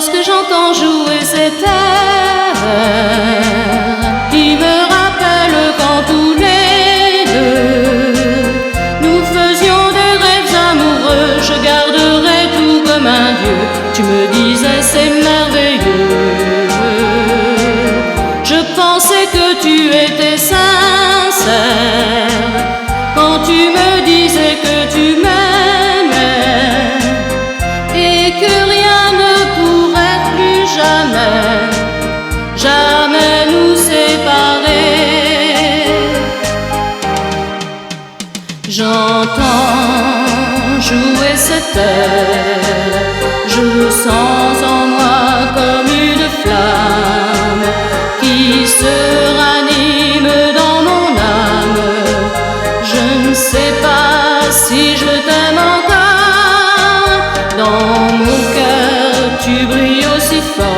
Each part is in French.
Lorsque j'entends jouer cet air qui me rappelle quand tous les deux nous faisions des rêves amoureux, je garderai tout comme un dieu. Tu me disais c'est merveilleux, je pensais que tu étais sincère quand tu me disais que tu m'aimais et que rien ne pourrait plus jamais nous séparer. J'entends jouer cet air, je sens en moi comme une flamme qui se ranime dans mon âme. Je ne sais pas si je t'aime encore, dans mon cœur tu brilles aussi fort.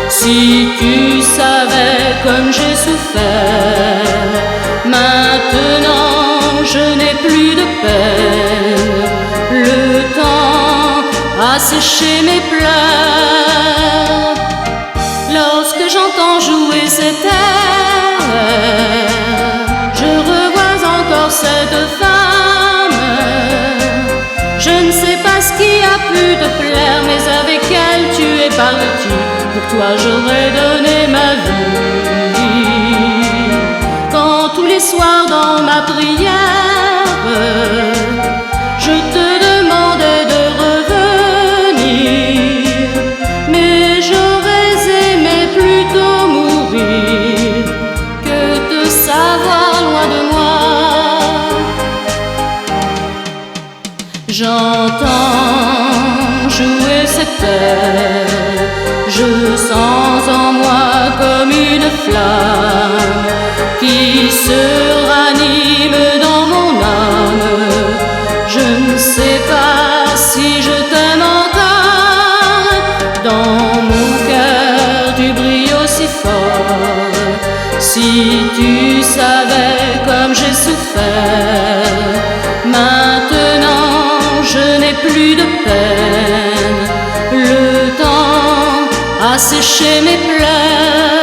Si tu savais comme j'ai souffert, maintenant je n'ai plus de peine. Le temps a séché mes pleurs. Lorsque j'entends jouer cet air, je revois encore cette femme. Je ne sais pas ce qui a pu te plaire, mais avec elle tu es parti. Pour toi j'aurais donné ma vie. Quand tous les soirs dans ma prière, je te demandais de revenir, mais j'aurais aimé plutôt mourir que te savoir loin de moi. J'entends jouer cet air, je sens en moi comme une flamme qui se ranime dans mon âme. Je ne sais pas si je t'aime encore, dans mon cœur tu brilles aussi fort. Si tu savais comme j'ai souffert, maintenant je n'ai plus de peine. Le temps a séché mes pleurs.